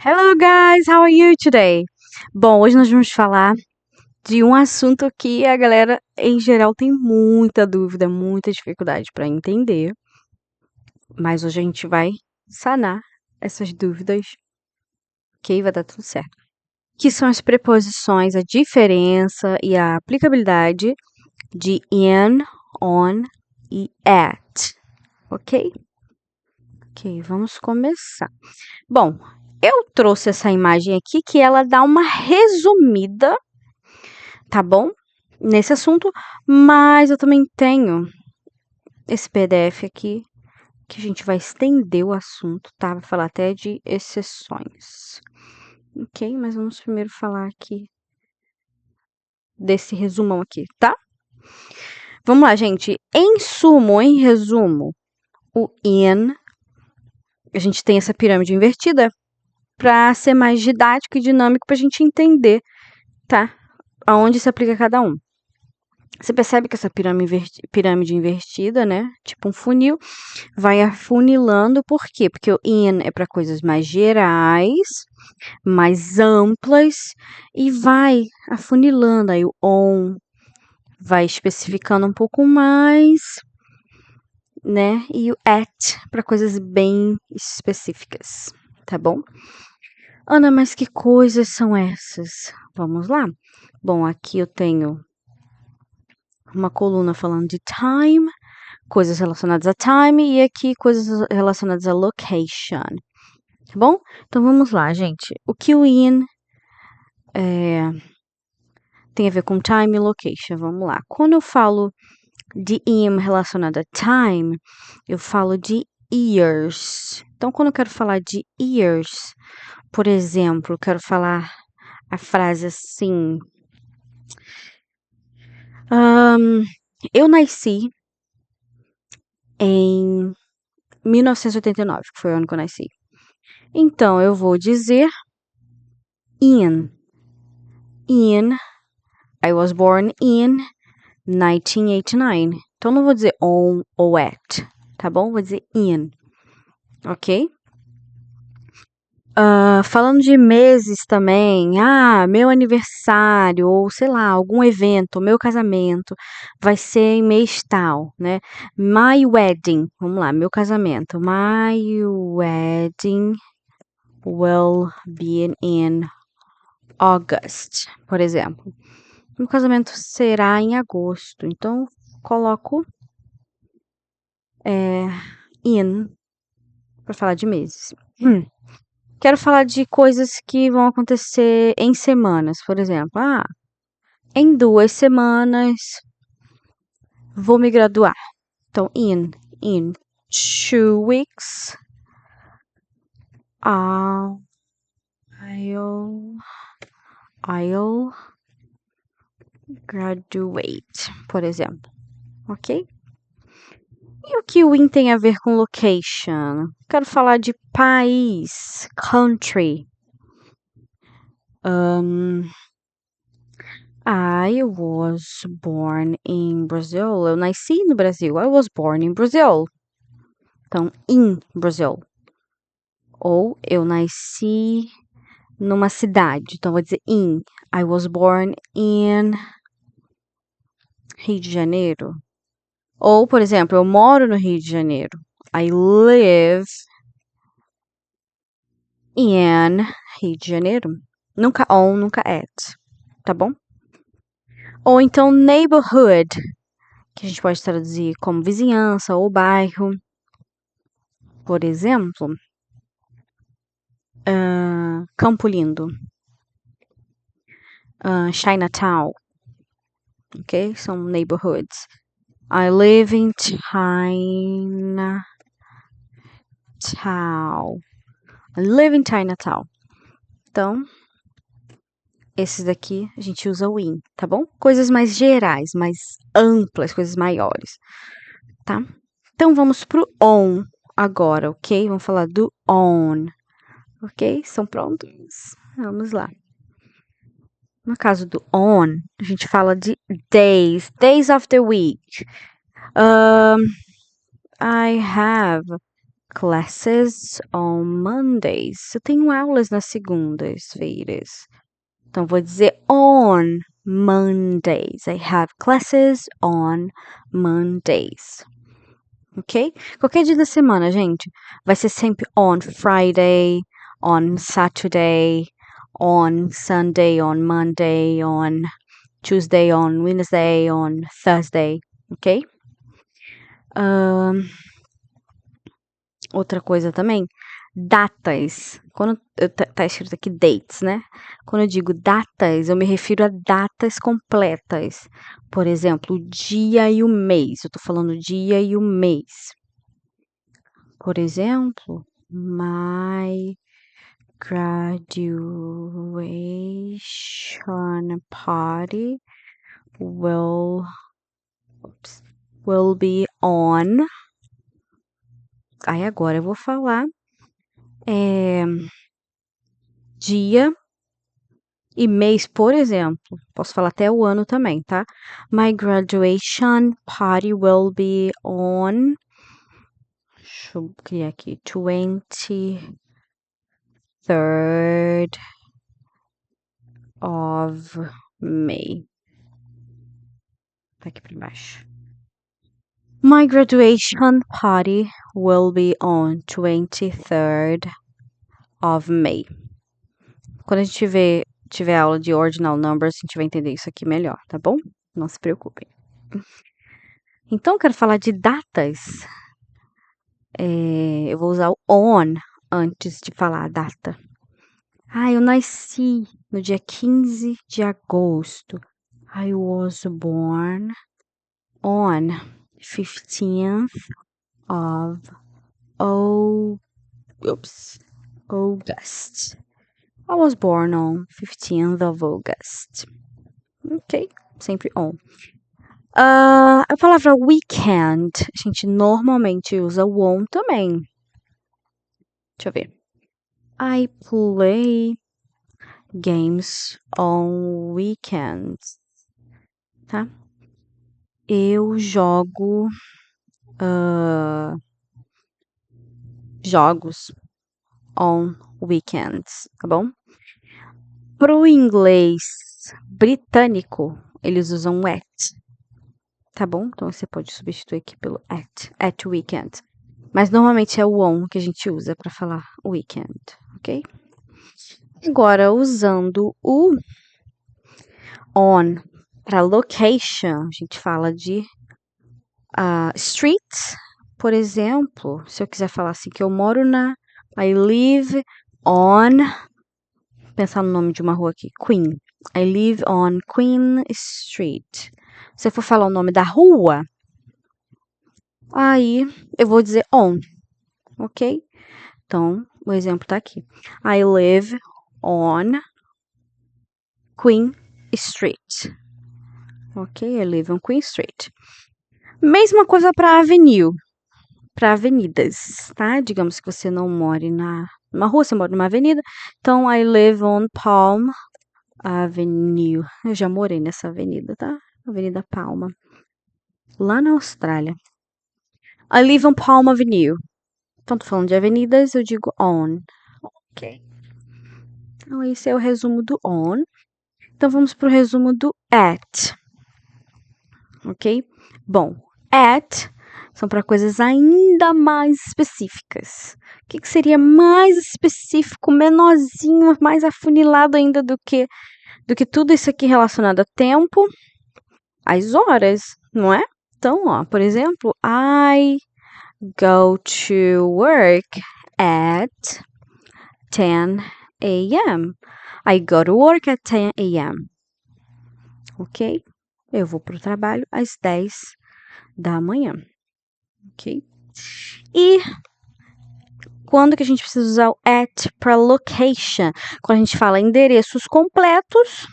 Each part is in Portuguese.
Hello guys, how are you today? Bom, hoje nós vamos falar de um assunto que a galera em geral tem muita dúvida, muita dificuldade para entender, mas hoje a gente vai sanar essas dúvidas, ok? Vai dar tudo certo. Que são as preposições, a diferença e a aplicabilidade de in, on e at, ok? Ok, vamos começar. Bom, eu trouxe essa imagem aqui que ela dá uma resumida, tá bom? Nesse assunto, mas eu também tenho esse PDF aqui que a gente vai estender o assunto, tá? Vai falar até de exceções. Ok? Mas vamos primeiro falar aqui desse resumão aqui, tá? Vamos lá, gente. Em resumo, o in, a gente tem essa pirâmide invertida para ser mais didático e dinâmico para a gente entender, tá? Aonde se aplica cada um. Você percebe que essa pirâmide invertida, né? Tipo um funil, vai afunilando, por quê? Porque o in é para coisas mais gerais, mais amplas, e vai afunilando. Aí o on vai especificando um pouco mais, né? E o at para coisas bem específicas, tá bom? Ana, mas que coisas são essas? Vamos lá. Bom, aqui eu tenho uma coluna falando de time, coisas relacionadas a time, e aqui coisas relacionadas a location. Tá bom? Então vamos lá, gente. O que o in tem a ver com time e location? Vamos lá. Quando eu falo de in relacionado a time, eu falo de years. Então, quando eu quero falar de years, por exemplo, eu quero falar a frase assim. Eu nasci em 1989, que foi o ano que eu nasci. Então, eu vou dizer in. I was born in 1989. Então, não vou dizer on ou at, tá bom? Vou dizer in, ok? Falando de meses também, meu aniversário, ou sei lá, algum evento, meu casamento, vai ser em mês tal, né? My wedding, vamos lá, meu casamento. My wedding will be in August, por exemplo. Meu casamento será em agosto, então coloco in para falar de meses. Quero falar de coisas que vão acontecer em semanas, por exemplo. Em 2 semanas vou me graduar. Então, in 2 weeks, I'll graduate, por exemplo. Ok? E o que o in tem a ver com location? Quero falar de país, country. I was born in Brazil. Eu nasci no Brasil. I was born in Brazil. Então, in Brazil. Ou eu nasci numa cidade. Então, vou dizer in. I was born in Rio de Janeiro. Ou, por exemplo, eu moro no Rio de Janeiro. I live in Rio de Janeiro. Nunca on, nunca at. Tá bom? Ou então neighborhood, que a gente pode traduzir como vizinhança ou bairro. Por exemplo, Campo Lindo, Chinatown, ok? São neighborhoods. I live in Chinatown. I live in Chinatown. Então, esses daqui a gente usa o in, tá bom? Coisas mais gerais, mais amplas, coisas maiores, tá? Então, vamos pro on agora, ok? Vamos falar do on, ok? Estão prontos? Vamos lá. No caso do on, a gente fala de days of the week. I have classes on Mondays. Eu tenho aulas nas segundas-feiras. Então, vou dizer on Mondays. I have classes on Mondays. Ok? Qualquer dia da semana, gente, vai ser sempre on Friday, on Saturday, on Sunday, on Monday, on Tuesday, on Wednesday, on Thursday, ok? Outra coisa também, datas. Quando tá escrito aqui dates, né? Quando eu digo datas, eu me refiro a datas completas. Por exemplo, o dia e o mês. Eu tô falando o dia e o mês. Por exemplo, my graduation party will be on. Aí agora eu vou falar dia e mês, por exemplo. Posso falar até o ano também, tá? My graduation party will be on. Deixa eu criar aqui. 23rd of May. Tá aqui pra baixo. My graduation party will be on 23rd of May. Quando a gente tiver aula de ordinal numbers, a gente vai entender isso aqui melhor, tá bom? Não se preocupem. Então, eu quero falar de datas. Eu vou usar o on antes de falar a data. Eu nasci no dia 15 de agosto. I was born on 15th of August. I was born on 15th of August. Ok, sempre on. A palavra weekend, a gente normalmente usa o on também. Deixa eu ver. I play games on weekends. Tá? Eu jogo jogos on weekends, tá bom? Pro inglês britânico, eles usam at, tá bom? Então você pode substituir aqui pelo at weekend. Mas normalmente é o on que a gente usa para falar weekend, ok? Agora, usando o on para location, a gente fala de street, por exemplo. Se eu quiser falar assim, que eu moro I live on, pensar no nome de uma rua aqui, Queen. I live on Queen Street. Se eu for falar o nome da rua, aí eu vou dizer on, ok? Então, o exemplo tá aqui. I live on Queen Street. Ok? I live on Queen Street. Mesma coisa para avenue, para avenidas, tá? Digamos que você não more numa rua, você mora numa avenida. Então, I live on Palm Avenue. Eu já morei nessa avenida, tá? Avenida Palma. Lá na Austrália. I live on Palm Avenue. Então, tô falando de avenidas, eu digo on. Ok. Então, esse é o resumo do on. Então, vamos pro resumo do at. Ok? Bom, at são para coisas ainda mais específicas. O que seria mais específico, menorzinho, mais afunilado ainda do que tudo isso aqui relacionado a tempo, as horas, não é? Então, ó, por exemplo, I go to work at 10 a.m. I go to work at 10 a.m. Ok? Eu vou para o trabalho às 10 da manhã. Ok? E quando que a gente precisa usar o at para location? Quando a gente fala endereços completos,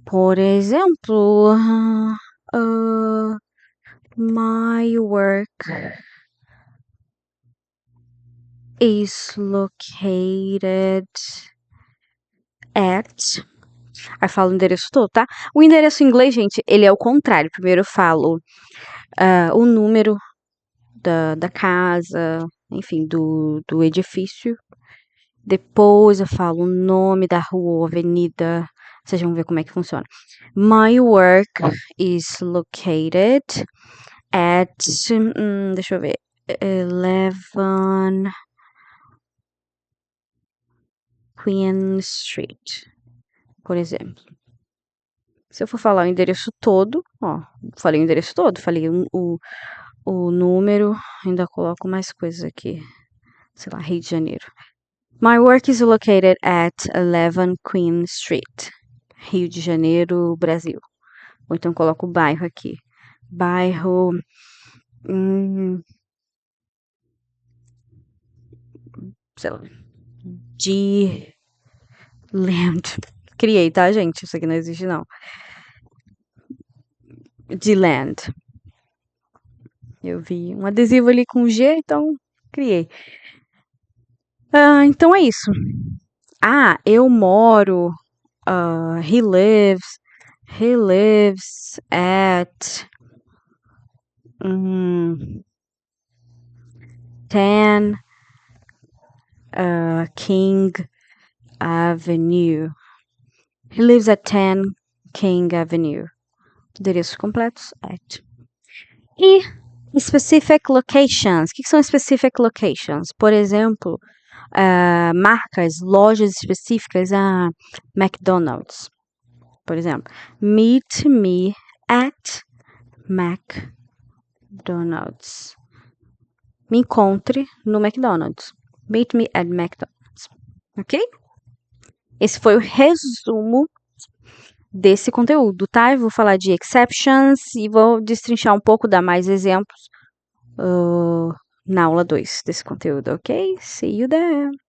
por exemplo, my work is located at. Aí falo o endereço todo, tá? O endereço em inglês, gente, ele é o contrário. Primeiro eu falo o número da casa, enfim, do edifício. Depois eu falo o nome da rua ou avenida. Vocês vão ver como é que funciona. My work is located at, deixa eu ver, 11 Queen Street, por exemplo. Se eu for falar o endereço todo, ó, falei o endereço todo, falei o número, ainda coloco mais coisas aqui. Sei lá, Rio de Janeiro. My work is located at 11 Queen Street, Rio de Janeiro, Brasil. Ou então coloco o bairro aqui. Bairro. Sei lá. De Land. Criei, tá, gente? Isso aqui não existe, não. De Land. Eu vi um adesivo ali com G, então criei. Então é isso. Eu moro. He lives at 10 King Avenue. He lives at 10 King Avenue. Endereços completos at. E specific locations. O que são specific locations? Por exemplo, marcas, lojas específicas, McDonald's, por exemplo. Meet me at McDonald's. Me encontre no McDonald's. Meet me at McDonald's. Ok? Esse foi o resumo desse conteúdo, tá? Eu vou falar de exceptions e vou destrinchar um pouco, dar mais exemplos na aula 2 desse conteúdo, ok? See you there!